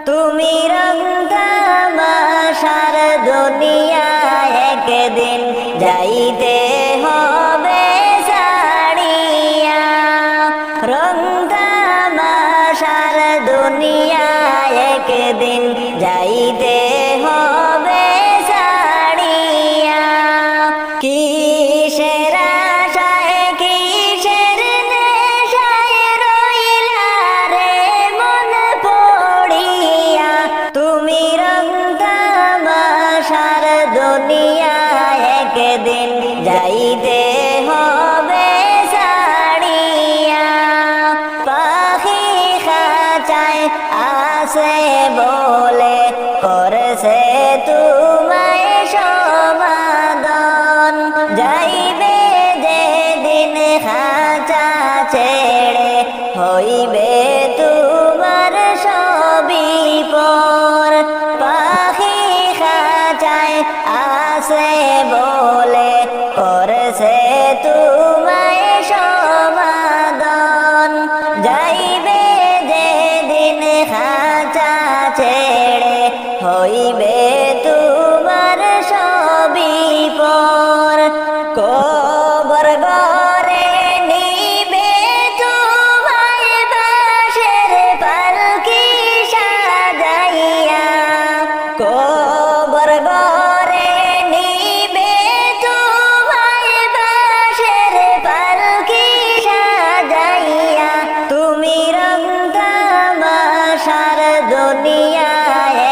তুমি রং তামাশার দুনিয়া একদিন যাইতে হবে ছাড়িয়া। রং তামাশার দুনিয়া একদিন যাইতে হবে ছাড়িয়া। কিসের আশায় কিসের নেশায় রইলা রে মন পড়িয়া। তুমি রং তামাশার দুনিয়া একদিন যাইতে হবে ছাড়িয়া। পাখি খাঁচায় আছে বলে করেছে তোমায় সমাদন। যাইবে যেদিন খাঁচা ছেড়ে হইবে তোমার সবই পর। পাখি খাঁচায় আছে বলে করেছে তোমায় সমাদন। যাইবে যেদিন খাঁচা ছেড়ে হইবে তোমার সবই পর। কবর ঘরে নিবে তোমায় বাঁশের পালকি সাজাইয়া। কবর ঘরে নিবে তোমায় বাঁশের পালকি সাজাইয়া। তুমি রং তামাশার দুনিয়া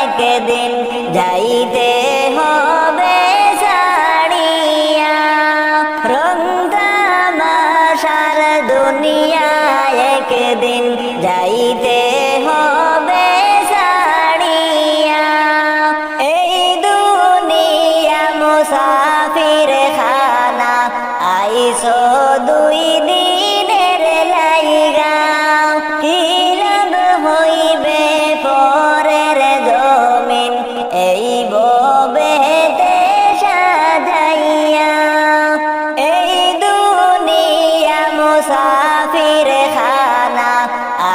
একদিন যাইতে হবে ছাড়িয়া। রং তামাশার দুনিয়া একদিন যাইতে হবে ছাড়িয়া। এই দুনিয়া মুসাফির খানা আইসো দুই দিনের লাইগা। কি লাভ হইবে পরের জমিন এই ববেতে সাজাইয়া। এই দুনিয়া মুসাফির খানা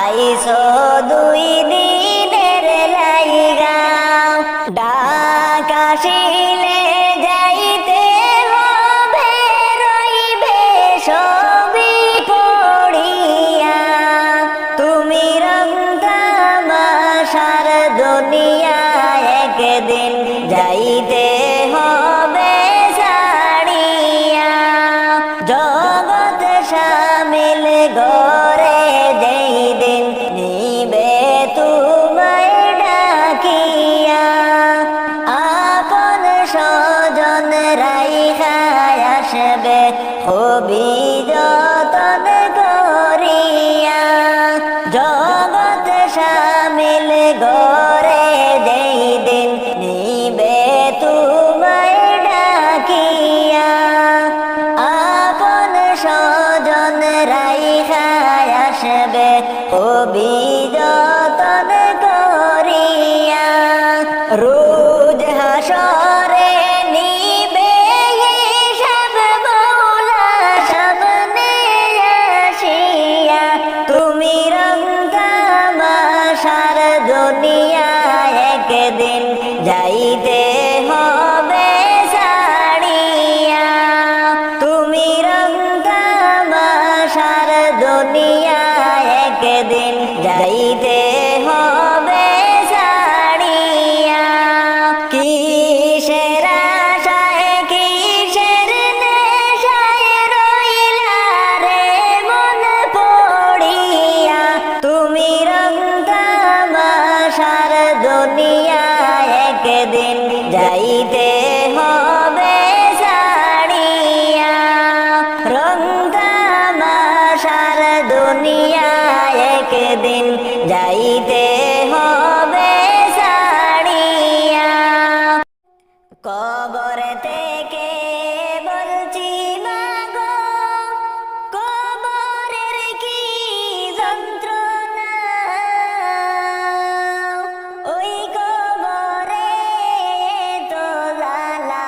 আইসো দুই দিনের লাইগা। ডাক আসিলে যাইতে হবে রইবে সবই পড়িয়া। তুমি রং তামাশার দুনিয়া একদিন যাইতে হবে ছাড়িয়া। জগৎ শামিল ঘরে যেই দিন নিবে তোমায় ডাকিয়া। আপন স্বজন রাইখা আসবে খুবই যতন করিয়া। জগৎ শামিল ঘরে যেই দিন নিবে তোমায় ডাকিয়া। আপন স্বজন রাইখা আসবে খুবই যতন করিয়া। রোজ হাসরে নিবে হিসাব মওলা সামনে আসিয়া। তুমি রং তামাশার দুনিয়া একদিন যাইতে হবে ছাড়িয়া। তুমি রং তামাশার দুনিয়া একদিন যাইতে হবে ছাড়িয়া। কিসের আশায় কিসের নেশায় রইলা রে মন পড়িয়া। তুমি রং তামাশার দুনিয়া একদিন যাইতে হবে ছাড়িয়া। রং তামাশার দুনিয়া একদিন যাইতে হবে ছাড়িয়া। কবর থেকে বলছি মাগো কবরের কি যন্ত্রণা। ওই কবরে তো জ্বালা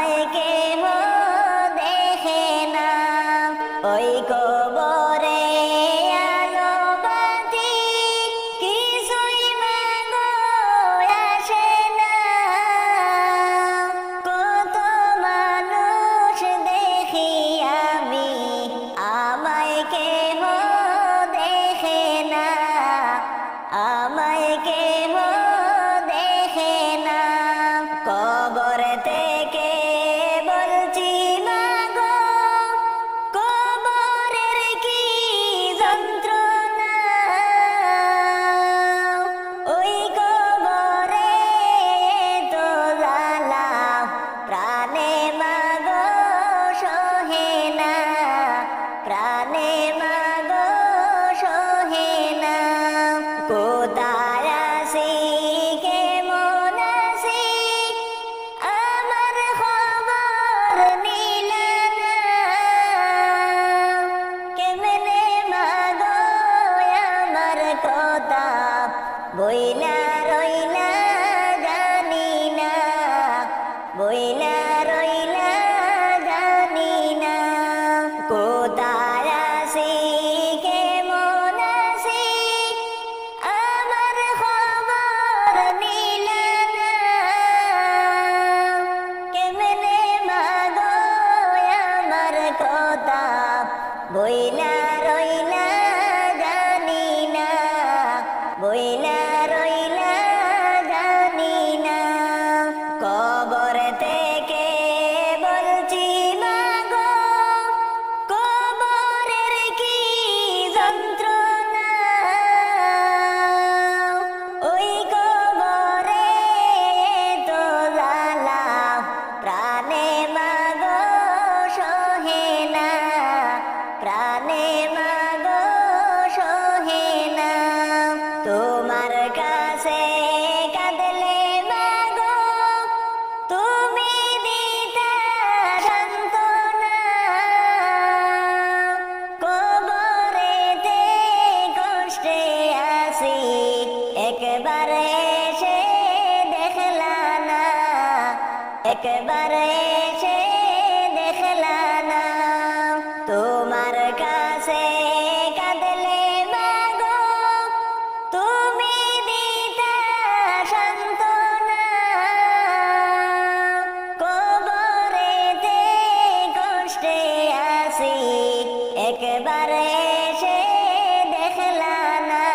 আমায় কেহ দেখে না। ওই কবরে আলো বাতি কিছুই মাগো আসে না। কত মানুষ দেখি আমি, আমায় কেহ দেখে না, আমায় কেহ দেখে না। কবর থেকে বলছি মাগো, কবরের কি যন্ত্রণা। ওই কবরে তো জ্বালা প্রাণে মাগো সহে না, প্রাণে মাগো সহে না। কোথায় আছি কেমন আছি আমার খবর নিলে না। কেমনে মাগো আমার কথা বইলা রইলা জানি না, বইলা রইলা জানি না। কোথায় আছি কেমন আছি আমার খবর নিলে না। কেমনে মাগো আমার কথা বইলা রইলা জানি না, বইলা রইলা জানি না। কবর থেকে বলছি মাগো, কবরের কি যন্ত্রণা। ওই কবরে তো জ্বালা প্রাণে মাগো সহে না, প্রাণে মাগো সহে না। তোমার কাছে কাঁদলে মাগো তুমি দিতা সান্ত্বনা। কবরেতে কষ্টে আছি একবার এসে দেখলা না, একবার এসে দেখলা না। তোমার কাছে কাঁদলে মাগো তুমি দিতা সান্ত্বনা। কবরেতে কষ্টে আছি একবার এসে দেখলা না,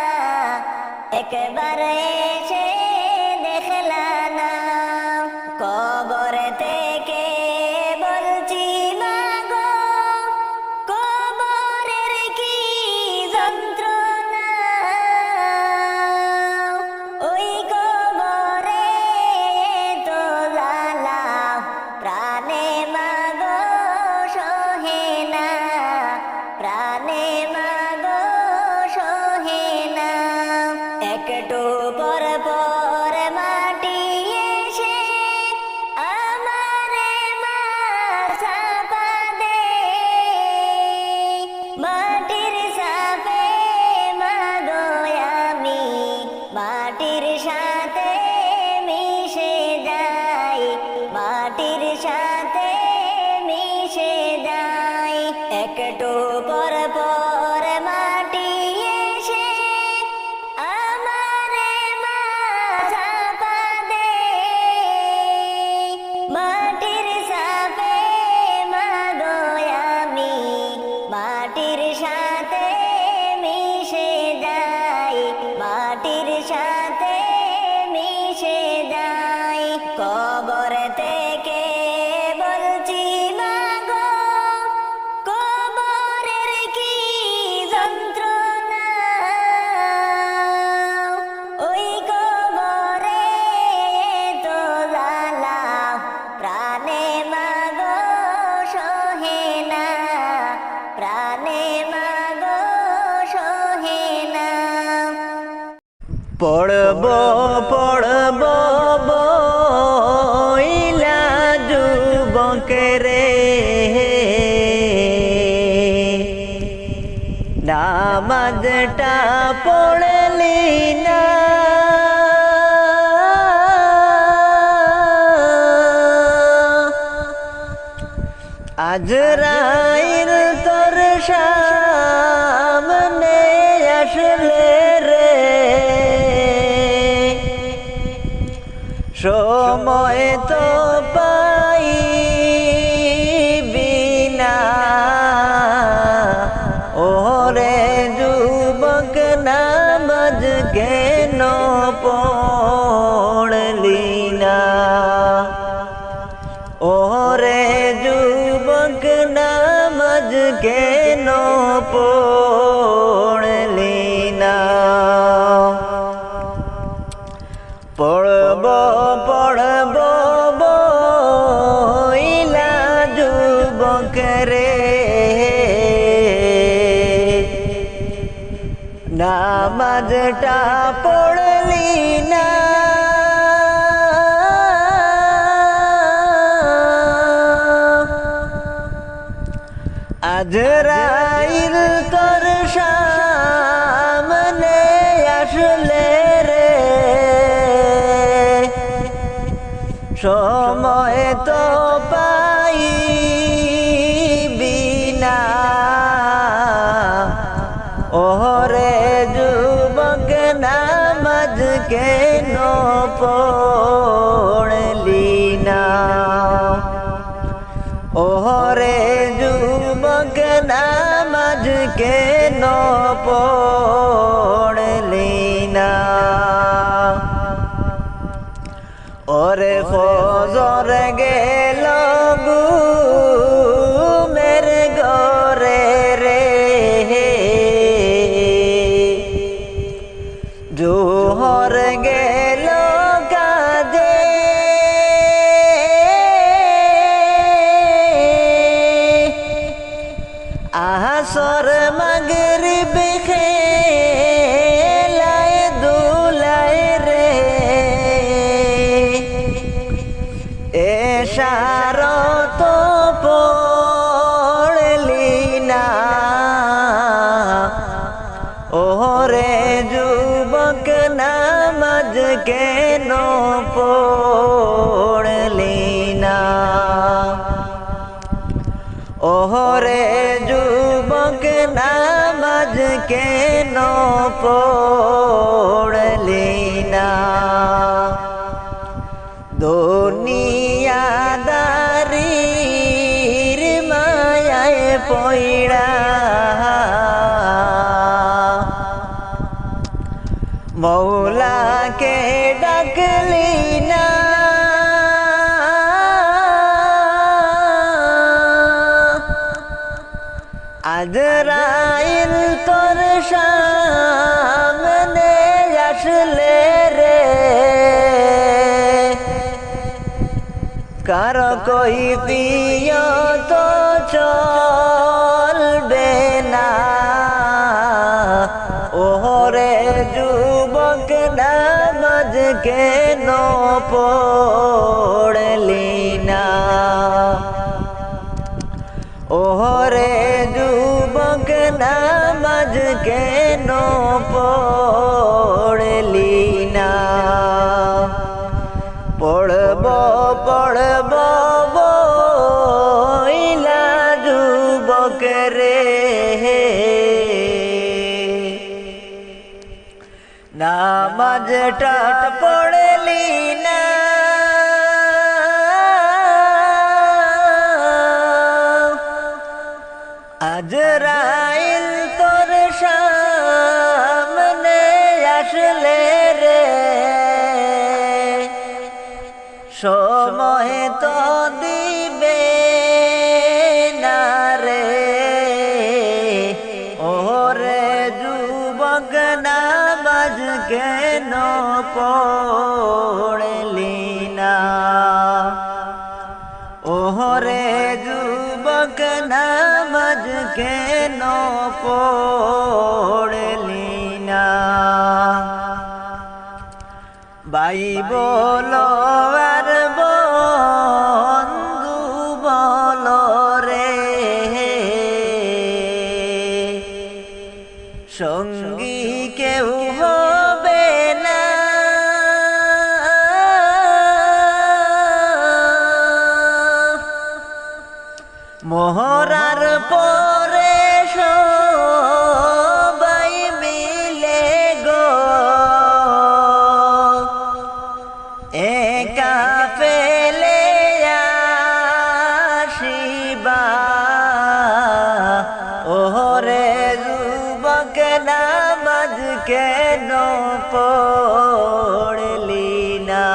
একবার এসে দেখলা না। কবর থেকে বলছি মাগো, কবরের কি যন্ত্রণা। ওই কবরে তো জ্বালা প্রাণে মাগো সহে না, প্রাণে মাগো সহে না। একটু পর পর মাটি এসে আমারে মার চাপা দে। মাটির চাপে মাগো আমি মাটির সাথে মিশে যাই, মাটির সাথে মিশে যাই। একটু পর পর মাটি এসে আমারে মার চাপা দে। মাটির চাপে মাগো আমি মাটির সাথে মিশে যাই, মাটির সাথে মিশে যাই। কবর থেকে বলছি মাগো, কবরের কি যন্ত্রণা। ওই কবরে তো জ্বালা প্রাণে মাগো সহে না, প্রাণে মাগো সহে না। পড়ব পড়ব বইলা যুবকেরে, নামাজটা পড়লি না। আজরাইল তোর সামনে আসলে রে, সময় তো পাইবি না, ওরে যুবক নামাজ কেন পড়লি না, ওরে যুবক নামাজ কেন পড়লি না। পড়ব পড়ব বইলা যুবক রে, নামাজটা পড়লি না, আজরাইল তোর সামনে আসলে রে, সময় তো পাইবি না, ওরে যুবক নামাজ কেন পড়লি না, ওরে যুবক নামাজ কেন পড়লি না। ওরে ফজর গেল ঘুমের ঘরে রে, জোহর গেল কাজে, আসর মাগরিব খেলায় দুলায় রে, এশার তো পড়লি না, ওরে যুবক নামাজ কেন পড়লি না, ওরে যুবক নামাজ কেন পড়লি না। দুনিয়াদারির মায়ায় পইড়া মৌলাকে ডাকলি না, আজরাইল তোর সামনে আসলে রে, কার কৈফিয়ত চলবে না, ওরে যুবক নামাজ কেন পড়লি না, ওরে যুবক নামাজ কেন পড়লি না। পড়ব পড়ব বইলা যুবক রে, নামাজটা পড়লি না, আজরাইল তোর সামনে আসলে রে, সময় তো দিবে না রে, ওরে যুবক নামাজ কেন পড়লি না, ওরে যুবক নামাজ কেন পড়লি না। ভাই বলো আর বন্ধু বলো রে, সঙ্গী কেউ হবে না, মোহরার পরে সবাই মিলে গো একা ফেলে আসিবা ওরে যুবক নামাজ কেন পড়লি না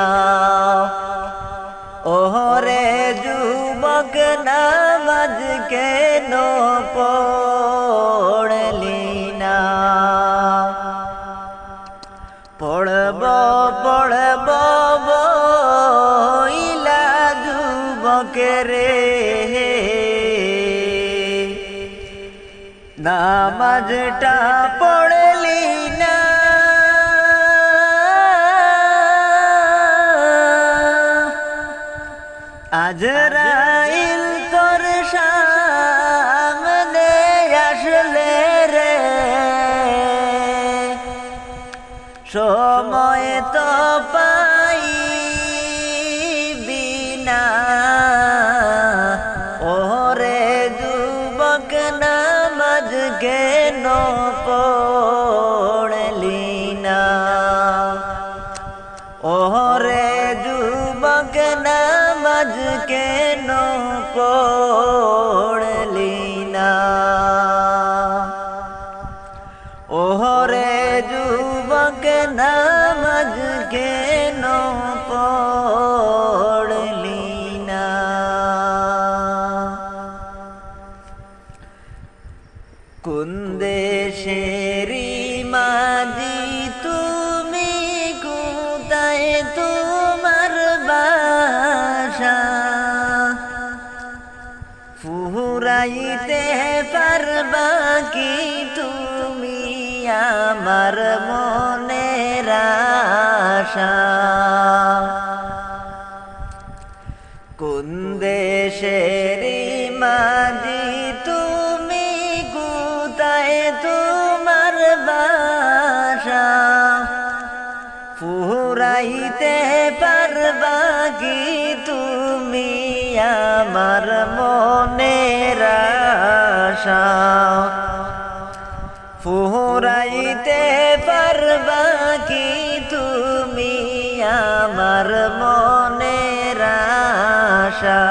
ওরে যুবক নামাজ কেন পড়লি না পড়ব পড়ব বইলা যুবক রে নামাজটা পড়লি না আজরাইল তোর সামনে আসলে রে সময় তো পাইবি না ওরে যুবক নামাজ কেন পড়লি না ওরে যুবক নামাজ কেন পড়লি না ওরে যুবক নামাজ কেন পড়লি না কোন দেশেরি মাঝি তুমি কোথায় তোমার বাসা ফুরাইতে পারবা কি তুমি আমার মনের আশা কোন দেশেরি মাঝি তুমি কোথায় তোমার বাসা ফুরাইতে পারবা কি তুমি আমার মনের আশা ফুরাইতে পারবা কি তুমি আমার মনের আশা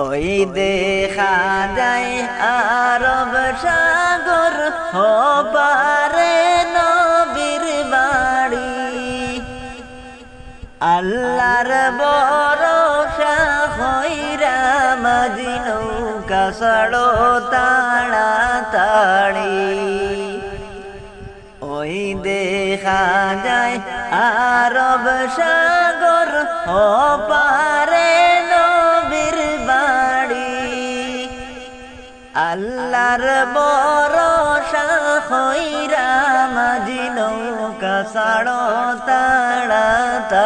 ওই দেখা যায় আরব সাগর হবারে নবীর বাড়ি আল্লাহর ভরসা হইরা মাঝি নৌকা ছাড়ো তাড়াতাড়ি ওই দেখা যায় আরব সাগর হপারে নবীর বাড়ি আল্লাহর ভরসা হইরা মাঝি নৌকা ছাড়ো তাড়াতাড়ি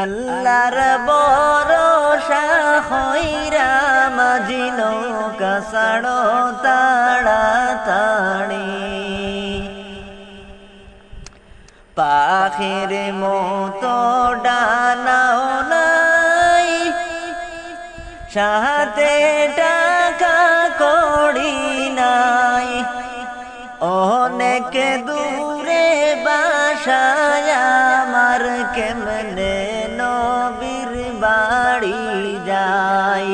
আল্লাহর ভরসা হইরা মাঝি নৌকা ছাড়ো তাড়াতাড়ি পাখির মতো ডানাও নাই সাথে টাকা কড়ি নাই অনেক দূরে বাসায় আমার কেমনে নবীর বাড়ি যাই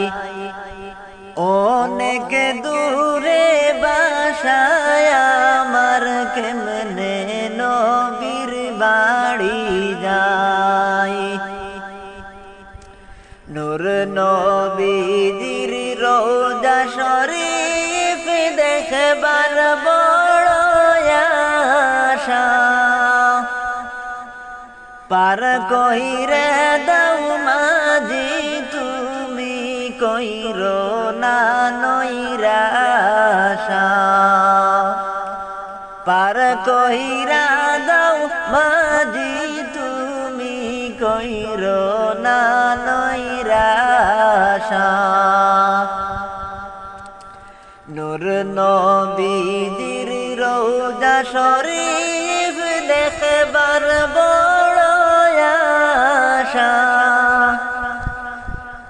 অনেক দূরে বাসায় আমার কেমনে নবীর বাড়ি যাই নূর নবীজির রোজা শরীফ দেখবার বড় আশা পার কইরে দাও মাঝি তুমি কইরো না নৈরাশা পার কইরা দাও মাঝি তুমি কইরো না নৈরাশা নূর নবীজির রওজা শরীফ দেখবার বড় আশা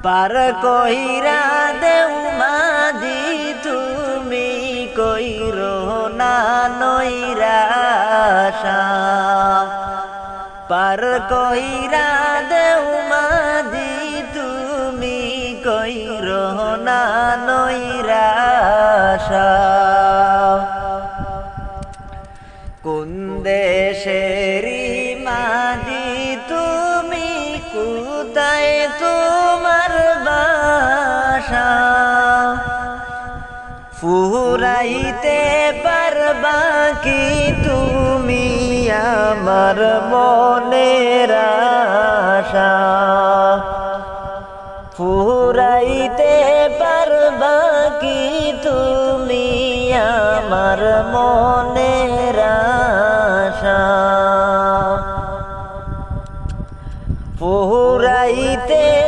পার কইরা দেও মাঝি তুমি কইরো না নৈরাশা পার কইরা দেও মাঝি তুমি কইরো না নৈরাশা কোন দেশেরি মাঝি তুমি কোথায় তোমার বাসা ফুরাইতে পারবা কি তুমি আমার মনের আশা ফুরাইতে পারবা কি তুমি আমার মনের আশা ফুরাইতে